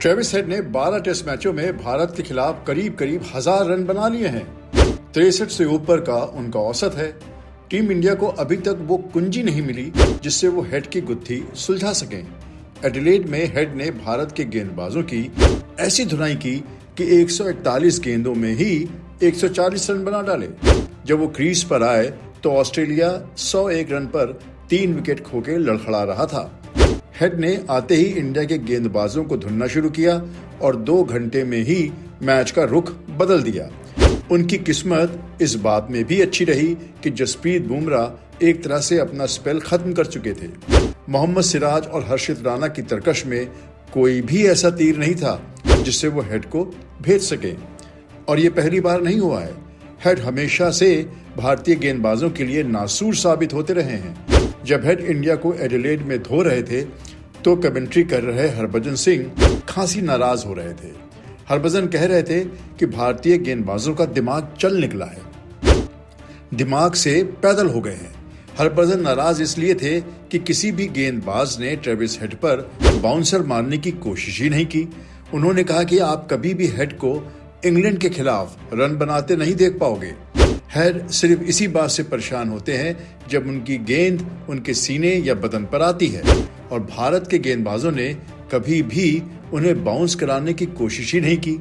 Travis head ने 12 test मैचों में भारत के खिलाफ करीब 1000 रन बना लिए हैं। 63 से ऊपर का उनका औसत है। टीम इंडिया को अभी तक वो कुंजी नहीं मिली जिससे वो हेड की गुत्थी सुलझा सकें। एडिलेड में हेड ने भारत के गेंदबाजों की ऐसी धुनाई की कि 141 गेंदों में ही 140 रन बना डाले। जब वो क्रीज पर आए तो ऑस्ट्रेलिया 101 रन पर 3 विकेट खोके लड़खड़ा रहा था। हेड ने आते ही इंडिया के गेंदबाजों को धुनना शुरू किया और 2 घंटे में ही मैच का रुख बदल दिया। उनकी किस्मत इस बात में भी अच्छी रही कि जसप्रीत बुमराह एक तरह से अपना स्पेल खत्म कर चुके थे। मोहम्मद सिराज और हर्षित राणा की तरकश में कोई भी ऐसा तीर नहीं था जिससे वो हेड को भेज सके, और ये पहली बार नहीं हुआ है। हेड हमेशा से भारतीय गेंदबाजों के लिए नासूर साबित होते रहे हैं। जब हेड इंडिया को एडिलेड में धो रहे थे तो कमेंट्री कर रहे हरभजन सिंह खासी नाराज हो रहे थे। हरभजन कह रहे थे कि भारतीय गेंदबाजों का दिमाग चल निकला है, दिमाग से पैदल हो गए हैं। हरभजन नाराज इसलिए थे कि किसी भी गेंदबाज ने ट्रेविस हेड पर बाउंसर मारने की कोशिश ही नहीं की। उन्होंने कहा कि आप कभी भी हेड को इंग्लैंड के खिलाफ रन बनाते नहीं देख पाओगे। हेड सिर्फ इसी बात से परेशान होते हैं जब उनकी गेंद उनके सीने या बदन पर आती है, और भारत के गेंदबाजों ने कभी भी उन्हें बाउंस कराने की कोशिश ही नहीं की।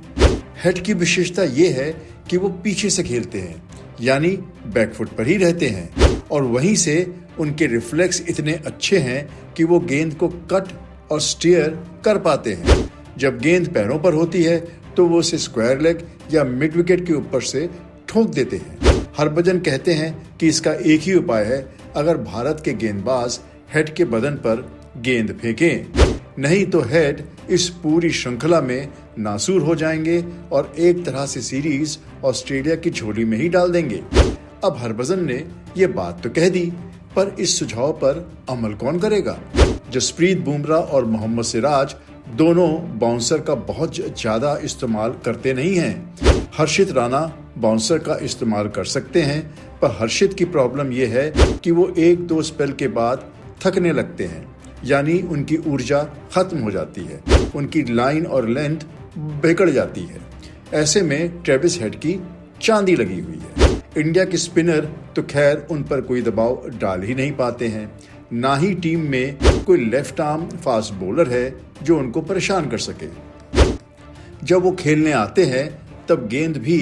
हेड की विशेषता ये है कि वो पीछे से खेलते हैं, यानी बैकफुट पर ही रहते हैं, और वहीं से उनके रिफ्लेक्स इतने अच्छे हैं कि वो गेंद को कट और स्टीयर कर पाते हैं। जब गेंद पैरों पर होती है तो वो उसे स्क्वायर लेग या मिड विकेट के ऊपर से ठोक देते हैं। हरभजन कहते हैं कि इसका एक ही उपाय है, अगर भारत के गेंदबाज हेड के बदन पर गेंद फेंकें, नहीं तो हेड इस पूरी श्रृंखला में नासूर हो जाएंगे और एक तरह से सीरीज ऑस्ट्रेलिया की झोली में ही डाल देंगे। अब हरभजन ने ये बात तो कह दी, पर इस सुझाव पर अमल कौन करेगा? जसप्रीत बुमराह और मोहम्मद सिराज दोनों बाउंसर का बहुत ज्यादा इस्तेमाल करते नहीं हैं। हर्षित राणा बाउंसर का इस्तेमाल कर सकते हैं, पर हर्षित की प्रॉब्लम यह है कि वो 1-2 स्पेल के बाद थकने लगते हैं, यानी उनकी ऊर्जा खत्म हो जाती है, उनकी लाइन और लेंथ बिगड़ जाती है। ऐसे में ट्रेविस हेड की चांदी लगी हुई है। इंडिया के स्पिनर तो खैर उन पर कोई दबाव डाल ही नहीं पाते हैं, ना ही टीम में कोई लेफ्ट आर्म फास्ट बॉलर है जो उनको परेशान कर सके। जब वो खेलने आते हैं तब गेंद भी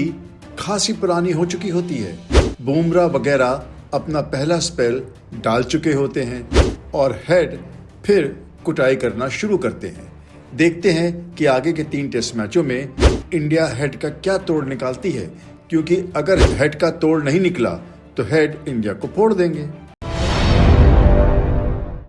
खासी पुरानी हो चुकी होती है। बुमराह वगैरह अपना पहला स्पेल डाल चुके होते हैं और हेड फिर कुटाई करना शुरू करते हैं। देखते हैं कि आगे के 3 टेस्ट मैचों में इंडिया हेड का क्या तोड़ निकालती है, क्योंकि अगर हेड का तोड़ नहीं निकला तो हेड इंडिया को फोड़ देंगे।